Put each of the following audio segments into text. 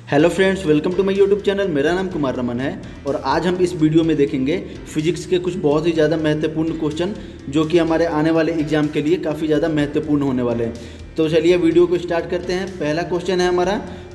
Hello friends, welcome to my YouTube channel. मेरा नाम कुमार रमन है और आज हम इस वीडियो में देखेंगे फिजिक्स के कुछ बहुत ही ज़्यादा महत्वपूर्ण क्वेश्चन जो कि हमारे आने वाले एग्जाम के लिए काफ़ी ज़्यादा महत्वपूर्ण होने वाले हैं। तो चलिए वीडियो को स्टार्ट करते हैं। पहला क्वेश्चन है हमारा,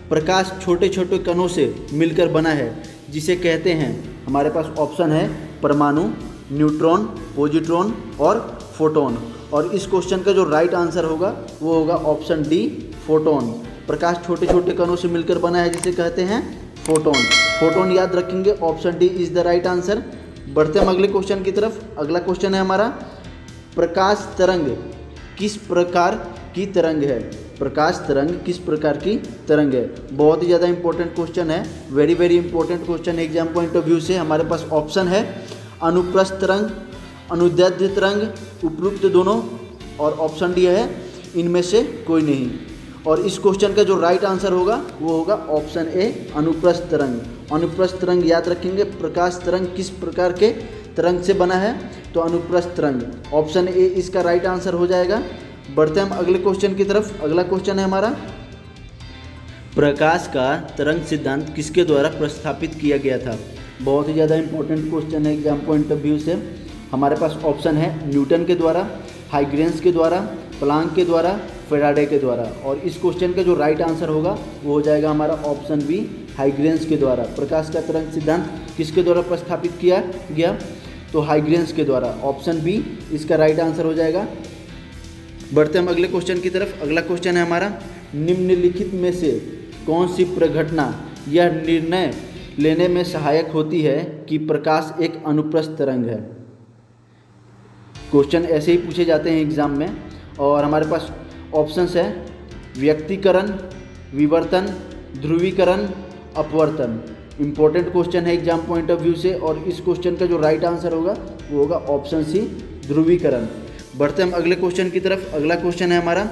प्रकाश छोटे छोटे कणों से मिलकर बना है जिसे कहते हैं। हमारे पास ऑप्शन है परमाणु, न्यूट्रॉन, पॉजिट्रॉन और फोटोन। और इस क्वेश्चन का जो राइट आंसर होगा वो होगा ऑप्शन डी, फोटोन। प्रकाश छोटे छोटे कणों से मिलकर बना है जिसे कहते हैं फोटोन। फोटोन याद रखेंगे, option D is the right answer. बढ़ते हम अगले क्वेश्चन की तरफ। अगला क्वेश्चन है हमारा, प्रकाश तरंग किस प्रकार की तरंग है? प्रकाश तरंग किस प्रकार की तरंग है? बहुत ही ज़्यादा इंपॉर्टेंट क्वेश्चन है, वेरी वेरी इंपॉर्टेंट क्वेश्चन है एग्जाम पॉइंट ऑफ व्यू से। हमारे पास ऑप्शन है अनुप्रस्थ तरंग, अनुदैर्ध्य तरंग, उपरोक्त दोनों, और ऑप्शन डी है इनमें से कोई नहीं। और इस क्वेश्चन का जो राइट आंसर होगा वो होगा ऑप्शन ए, अनुप्रस्थ तरंग। अनुप्रस्थ तरंग याद रखेंगे, प्रकाश तरंग किस प्रकार के तरंग से बना है? तो अनुप्रस्थ तरंग, ऑप्शन ए इसका राइट आंसर हो जाएगा। बढ़ते हम अगले क्वेश्चन की तरफ। अगला क्वेश्चन है हमारा, प्रकाश का तरंग सिद्धांत किसके द्वारा प्रस्तावित किया गया था? बहुत ही ज़्यादा इंपॉर्टेंट क्वेश्चन है एग्जाम पॉइंट ऑफ व्यू से। हमारे पास ऑप्शन है न्यूटन के द्वारा, हाइग्रेंस के द्वारा, प्लांक के द्वारा, फेराडे के द्वारा। और इस क्वेश्चन का जो राइट आंसर होगा वो हो जाएगा हमारा ऑप्शन बी, हाइग्रेंस के द्वारा। प्रकाश का तरंग सिद्धांत किसके द्वारा प्रस्तावित किया गया? तो हाइग्रेंस के द्वारा, ऑप्शन बी इसका राइट आंसर हो जाएगा। बढ़ते हम अगले क्वेश्चन की तरफ। अगला क्वेश्चन है हमारा, निम्नलिखित में से कौन सी प्रघटना यह निर्णय लेने में सहायक होती है कि प्रकाश एक अनुप्रस्थ तरंग है? क्वेश्चन ऐसे ही पूछे जाते हैं एग्जाम में। और हमारे पास ऑप्शंस है व्यक्तीकरण, विवर्तन, ध्रुवीकरण, अपवर्तन। इंपॉर्टेंट क्वेश्चन है एग्जाम पॉइंट ऑफ व्यू से। और इस क्वेश्चन का जो राइट आंसर होगा वो होगा ऑप्शन सी, ध्रुवीकरण। बढ़ते हम अगले क्वेश्चन की तरफ। अगला क्वेश्चन है हमारा,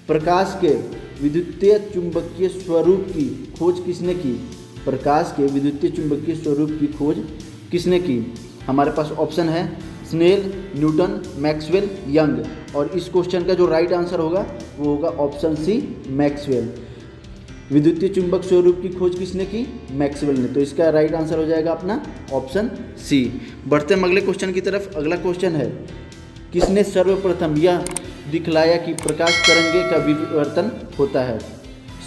प्रकाश के विद्युतीय चुंबकीय स्वरूप की खोज किसने की? प्रकाश के विद्युतीय चुंबकीय स्वरूप की खोज किसने की? हमारे पास ऑप्शन है स्नेल, न्यूटन, मैक्सवेल, यंग। और इस क्वेश्चन का जो राइट आंसर होगा वो होगा ऑप्शन सी, मैक्सवेल। विद्युतीय चुंबक स्वरूप की खोज किसने की? मैक्सवेल ने। तो इसका राइट आंसर हो जाएगा अपना ऑप्शन सी। बढ़ते हम अगले क्वेश्चन की तरफ। अगला क्वेश्चन है, किसने सर्वप्रथम यह दिखलाया कि प्रकाश तरंगे का विवर्तन होता है?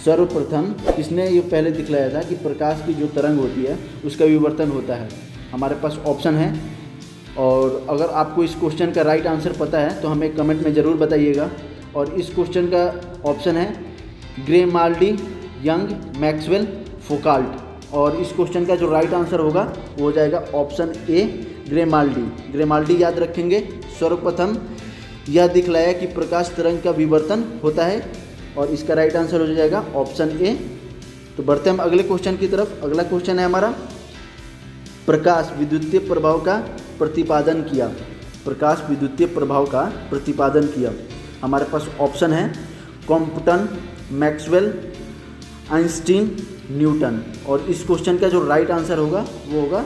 सर्वप्रथम किसने ये पहले दिखलाया था कि प्रकाश की जो तरंग होती है उसका विवर्तन होता है? हमारे पास ऑप्शन है। और अगर आपको इस क्वेश्चन का राइट आंसर पता है तो हमें कमेंट में ज़रूर बताइएगा। और इस क्वेश्चन का ऑप्शन है ग्रेमाल्डी, यंग, मैक्सवेल, फोकाल्ट। और इस क्वेश्चन का जो राइट आंसर होगा वो हो जाएगा ऑप्शन ए, ग्रेमाल्डी। ग्रेमाल्डी याद रखेंगे, सर्वप्रथम यह दिखलाया कि प्रकाश तरंग का विवर्तन होता है। और इसका राइट आंसर हो जाएगा ऑप्शन ए। तो बढ़ते हम अगले क्वेश्चन की तरफ। अगला क्वेश्चन है हमारा, प्रकाश विद्युतीय प्रभाव का प्रतिपादन किया। प्रकाश विद्युतीय प्रभाव का प्रतिपादन किया। हमारे पास ऑप्शन है कॉम्पटन, मैक्सवेल, आइंस्टीन, न्यूटन। और इस क्वेश्चन का जो राइट आंसर होगा वो होगा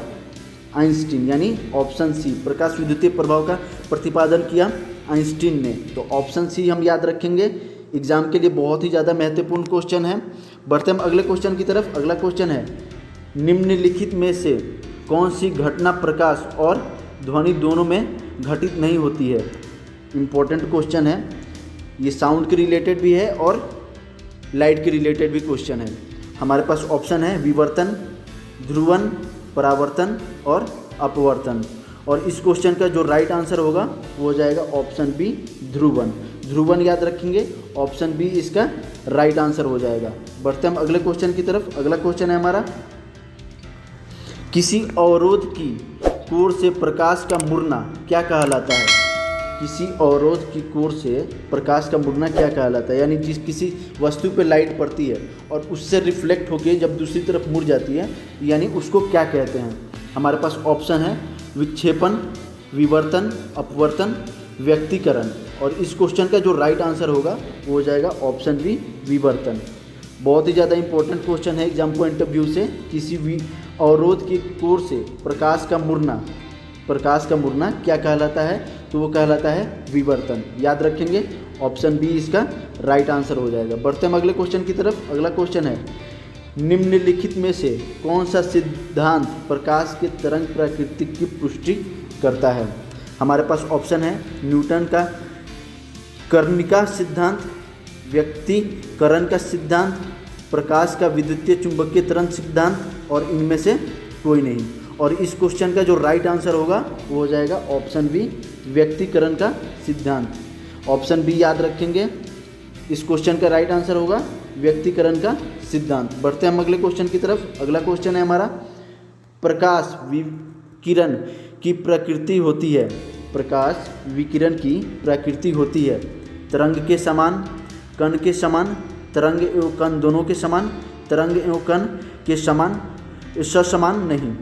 आइंस्टीन, यानी ऑप्शन सी। प्रकाश विद्युतीय प्रभाव का प्रतिपादन किया आइंस्टीन ने। तो ऑप्शन सी हम याद रखेंगे, एग्जाम के लिए बहुत ही ज़्यादा महत्वपूर्ण क्वेश्चन है। बढ़ते हम अगले क्वेश्चन की तरफ। अगला क्वेश्चन है, निम्नलिखित में से कौन सी घटना प्रकाश और ध्वनि दोनों में घटित नहीं होती है? इम्पोर्टेंट क्वेश्चन है ये, साउंड के रिलेटेड भी है और लाइट के रिलेटेड भी क्वेश्चन है। हमारे पास ऑप्शन है विवर्तन, ध्रुवन, परावर्तन और अपवर्तन। और इस क्वेश्चन का जो राइट आंसर होगा वो हो जाएगा ऑप्शन बी, ध्रुवन। ध्रुवन याद रखेंगे, ऑप्शन बी इसका राइट आंसर हो जाएगा। बढ़ते हम अगले क्वेश्चन की तरफ। अगला क्वेश्चन है हमारा, किसी अवरोध की कोर से प्रकाश का मुड़ना क्या कहलाता है? किसी अवरोध की कोर से प्रकाश का मुड़ना क्या कहलाता है? यानी जिस किसी वस्तु पे लाइट पड़ती है और उससे रिफ्लेक्ट होकर जब दूसरी तरफ मुड़ जाती है, यानी उसको क्या कहते हैं? हमारे पास ऑप्शन है विक्षेपण, विवर्तन, अपवर्तन, व्यक्तीकरण। और इस क्वेश्चन का जो राइट आंसर होगा वो हो जाएगा ऑप्शन बी, विवर्तन। बहुत ही ज़्यादा इंपॉर्टेंट क्वेश्चन है एग्जाम पॉइंट ऑफ व्यू से। किसी भी अवरोध की कोर से प्रकाश का मुड़ना क्या कहलाता है? तो वो कहलाता है विवर्तन। याद रखेंगे, ऑप्शन बी इसका राइट आंसर हो जाएगा। बढ़ते हम अगले क्वेश्चन की तरफ। अगला क्वेश्चन है, निम्नलिखित में से कौन सा सिद्धांत प्रकाश के तरंग प्रकृति की पुष्टि करता है? हमारे पास ऑप्शन है न्यूटन का कर्णिका सिद्धांत, व्यक्तिकरण का सिद्धांत, प्रकाश का विद्युतीय चुंबकीय तरंग सिद्धांत और इनमें से कोई नहीं। और इस क्वेश्चन का जो राइट आंसर होगा वो हो जाएगा ऑप्शन बी, व्यक्तिकरण का सिद्धांत। ऑप्शन बी याद रखेंगे, इस क्वेश्चन का राइट आंसर होगा व्यक्तिकरण का सिद्धांत। बढ़ते हैं हम अगले क्वेश्चन की तरफ। अगला क्वेश्चन है हमारा, प्रकाश विकिरण की प्रकृति होती है, प्रकाश विकिरण की प्रकृति होती है तरंग के समान, कण के समान, तरंग एवं कण दोनों के समान, तरंग एवं कण के समान, ससमान नहीं।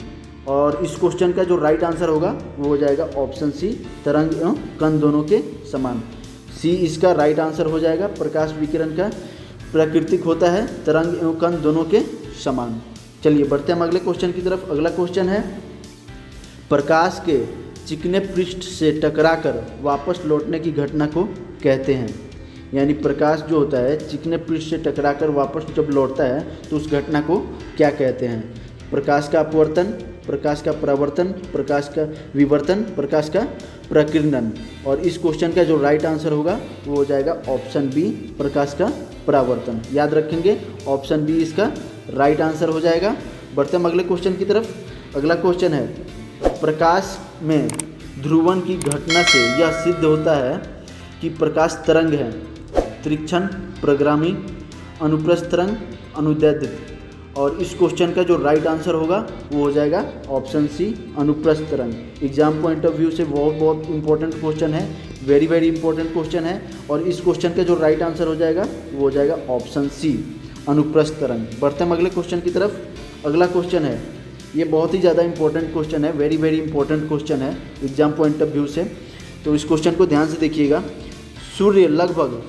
और इस क्वेश्चन का जो राइट आंसर होगा वो हो जाएगा ऑप्शन सी, तरंग एवं कण दोनों के समान। सी इसका राइट आंसर हो जाएगा। प्रकाश विकिरण का प्राकृतिक होता है तरंग एवं कण दोनों के समान। चलिए बढ़ते हैं हम अगले क्वेश्चन की तरफ। अगला क्वेश्चन है, प्रकाश के चिकने पृष्ठ से टकराकर वापस लौटने की घटना को कहते हैं। यानी प्रकाश जो होता है चिकने पृष्ठ से टकराकर वापस जब लौटता है तो उस घटना को क्या कहते हैं? प्रकाश का अपवर्तन, प्रकाश का परावर्तन, प्रकाश का विवर्तन, प्रकाश का प्रकीर्णन। और इस क्वेश्चन का जो राइट आंसर होगा वो हो जाएगा ऑप्शन बी, प्रकाश का परावर्तन। याद रखेंगे, ऑप्शन बी इसका राइट आंसर हो जाएगा। बढ़ते हम अगले क्वेश्चन की तरफ। अगला क्वेश्चन है, प्रकाश में ध्रुवण की घटना से यह सिद्ध होता है कि प्रकाश तरंग है, तीक्ष्ण, प्रगामी, अनुप्रस्थ तरंग, अनुदैर्ध्य। और इस क्वेश्चन का जो राइट आंसर होगा वो हो जाएगा ऑप्शन सी, अनुप्रस्थ तरंग। एग्जाम पॉइंट ऑफ व्यू से बहुत इंपॉर्टेंट क्वेश्चन है, वेरी इंपॉर्टेंट क्वेश्चन है। और इस क्वेश्चन का जो राइट आंसर हो जाएगा वो हो जाएगा ऑप्शन सी, अनुप्रस्थ तरंग। बढ़ते हम अगले क्वेश्चन की तरफ। अगला क्वेश्चन है, ये बहुत ही ज़्यादा इंपॉर्टेंट क्वेश्चन है, वेरी इंपॉर्टेंट क्वेश्चन है एग्जाम पॉइंट ऑफ व्यू से। तो इस क्वेश्चन को ध्यान से देखिएगा। सूर्य लगभग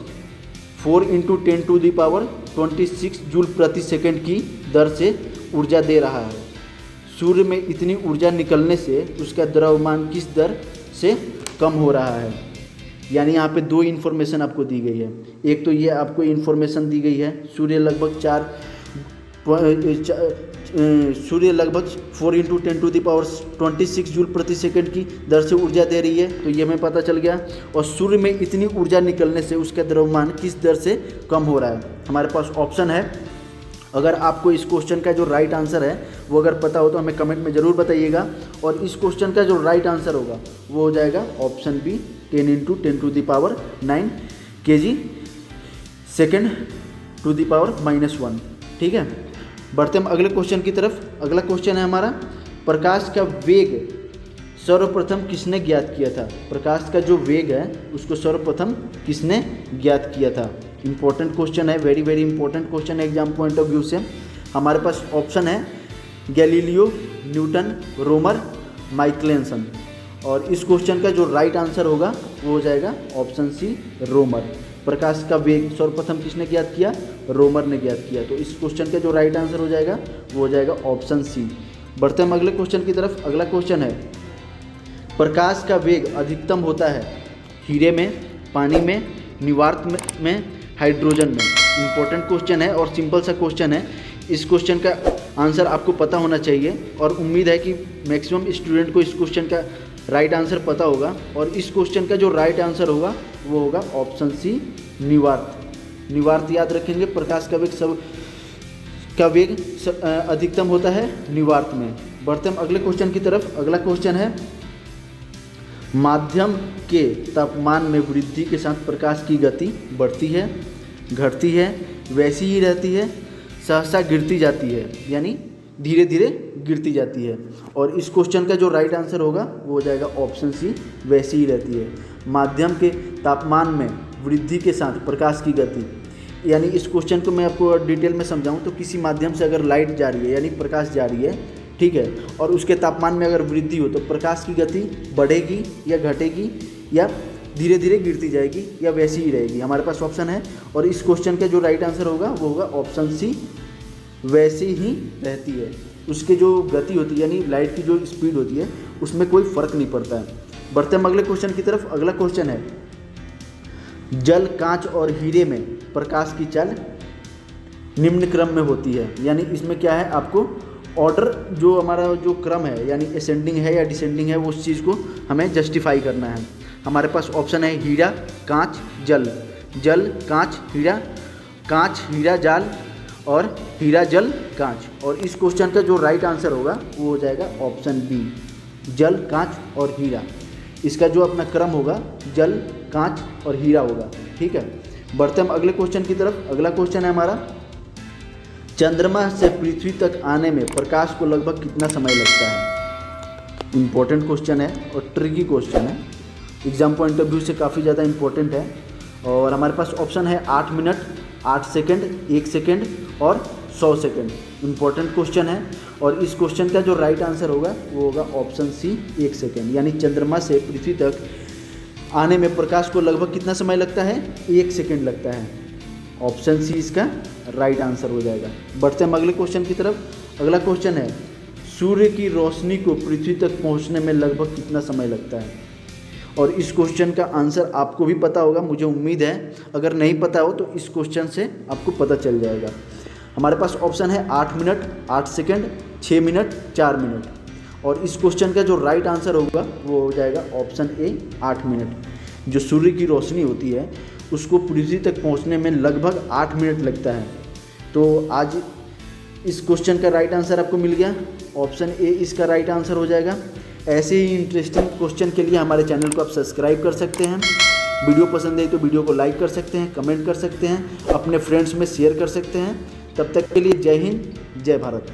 4 × 10⁻26 जूल प्रति सेकंड की दर से ऊर्जा दे रहा है। सूर्य में इतनी ऊर्जा निकलने से उसका द्रव्यमान किस दर से कम हो रहा है? यानी यहाँ पे दो इन्फॉर्मेशन आपको दी गई है। एक तो ये आपको इन्फॉर्मेशन दी गई है, सूर्य लगभग 4 × 10⁻26 जूल प्रति सेकंड की दर से ऊर्जा दे रही है, तो ये हमें पता चल गया। और सूर्य में इतनी ऊर्जा निकलने से उसका द्रव्यमान किस दर से कम हो रहा है? हमारे पास ऑप्शन है। अगर आपको इस क्वेश्चन का जो राइट आंसर है वो अगर पता हो तो हमें कमेंट में ज़रूर बताइएगा। और इस क्वेश्चन का जो राइट आंसर होगा वो हो जाएगा option B, 10 × 10⁻9 kg second to the power -1। ठीक है, बढ़ते हम अगले क्वेश्चन की तरफ। अगला क्वेश्चन है हमारा, प्रकाश का वेग सर्वप्रथम किसने ज्ञात किया था? प्रकाश का जो वेग है उसको सर्वप्रथम किसने ज्ञात किया था? इंपॉर्टेंट क्वेश्चन है, वेरी इंपॉर्टेंट क्वेश्चन है एग्जाम पॉइंट ऑफ व्यू से। हमारे पास ऑप्शन है गैलीलियो, न्यूटन, रोमर, माइकलैंसन। और इस क्वेश्चन का जो राइट आंसर होगा वो हो जाएगा ऑप्शन सी, रोमर। प्रकाश का वेग सर्वप्रथम किसने ज्ञात किया? रोमर ने ज्ञात किया। तो इस क्वेश्चन का जो राइट आंसर हो जाएगा वो हो जाएगा ऑप्शन सी। बढ़ते हम अगले क्वेश्चन की तरफ। अगला क्वेश्चन है, प्रकाश का वेग अधिकतम होता है हीरे में, पानी में, निर्वात में, हाइड्रोजन में। इंपॉर्टेंट क्वेश्चन है और सिंपल सा क्वेश्चन है। इस क्वेश्चन का आंसर आपको पता होना चाहिए और उम्मीद है कि मैक्सिमम स्टूडेंट को इस क्वेश्चन का राइट आंसर पता होगा। और इस क्वेश्चन का जो राइट आंसर होगा वो होगा ऑप्शन सी, निर्वात। निर्वात याद रखेंगे, प्रकाश का वेग अधिकतम होता है निर्वात में। बढ़ते हम अगले क्वेश्चन की तरफ। अगला क्वेश्चन है, माध्यम के तापमान में वृद्धि के साथ प्रकाश की गति बढ़ती है, घटती है, वैसी ही रहती है, सहसा गिरती जाती है, यानी धीरे धीरे गिरती जाती है। और इस क्वेश्चन का जो राइट आंसर होगा वो हो जाएगा ऑप्शन सी, वैसी ही रहती है। माध्यम के तापमान में वृद्धि के साथ प्रकाश की गति, यानी इस क्वेश्चन को मैं आपको डिटेल में समझाऊं तो किसी माध्यम से अगर लाइट जा रही है यानी प्रकाश जा रही है, ठीक है, और उसके तापमान में अगर वृद्धि हो तो प्रकाश की गति बढ़ेगी या घटेगी या धीरे धीरे गिरती जाएगी या वैसी ही रहेगी। हमारे पास ऑप्शन है और इस क्वेश्चन का जो राइट आंसर होगा वो होगा ऑप्शन सी, वैसी ही रहती है। उसके जो गति होती है यानी लाइट की जो स्पीड होती है उसमें कोई फर्क नहीं पड़ता है। बढ़ते हम अगले क्वेश्चन की तरफ। अगला क्वेश्चन है, जल, कांच और हीरे में प्रकाश की चाल निम्न क्रम में होती है। यानी इसमें क्या है, आपको ऑर्डर जो हमारा जो क्रम है यानी असेंडिंग है या डिसेंडिंग है, वो उस चीज़ को हमें जस्टिफाई करना है। हमारे पास ऑप्शन है हीरा, कांच, जल। जल, कांच, हीरा, कांच, हीरा, जाल और हीरा, जल, कांच। और इस क्वेश्चन का जो राइट आंसर होगा वो हो जाएगा ऑप्शन बी, जल, कांच और हीरा। इसका जो अपना क्रम होगा जल, कांच और हीरा होगा। ठीक है, बढ़ते हम अगले क्वेश्चन की तरफ। अगला क्वेश्चन है हमारा, चंद्रमा से पृथ्वी तक आने में प्रकाश को लगभग कितना समय लगता है। इम्पोर्टेंट क्वेश्चन है और ट्रिकी क्वेश्चन है, एग्जाम पॉइंट ऑफ व्यू से काफ़ी ज़्यादा इम्पोर्टेंट है। और हमारे पास ऑप्शन है 8 मिनट, 8 सेकंड, 1 सेकंड और 100 सेकंड। इम्पोर्टेंट क्वेश्चन है और इस क्वेश्चन का जो राइट आंसर होगा वो होगा ऑप्शन सी, 1 सेकंड। यानी चंद्रमा से पृथ्वी तक आने में प्रकाश को लगभग कितना समय लगता है, 1 सेकंड लगता है। ऑप्शन सी इसका राइट आंसर हो जाएगा। बढ़ते हम अगले क्वेश्चन की तरफ। अगला क्वेश्चन है, सूर्य की रोशनी को पृथ्वी तक पहुंचने में लगभग कितना समय लगता है। और इस क्वेश्चन का आंसर आपको भी पता होगा, मुझे उम्मीद है। अगर नहीं पता हो तो इस क्वेश्चन से आपको पता चल जाएगा। हमारे पास ऑप्शन है 8 मिनट, 8 सेकंड, 6 मिनट, 4 मिनट। और इस क्वेश्चन का जो राइट आंसर होगा वो हो जाएगा ऑप्शन ए, 8 मिनट। जो सूर्य की रोशनी होती है उसको पृथ्वी तक पहुंचने में लगभग 8 मिनट लगता है। तो आज इस क्वेश्चन का राइट आंसर आपको मिल गया, ऑप्शन ए इसका राइट आंसर हो जाएगा। ऐसे ही इंटरेस्टिंग क्वेश्चन के लिए हमारे चैनल को आप सब्सक्राइब कर सकते हैं। वीडियो पसंद है तो वीडियो को लाइक कर सकते हैं, कमेंट कर सकते हैं, अपने फ्रेंड्स में शेयर कर सकते हैं। तब तक के लिए जय हिंद, जय भारत।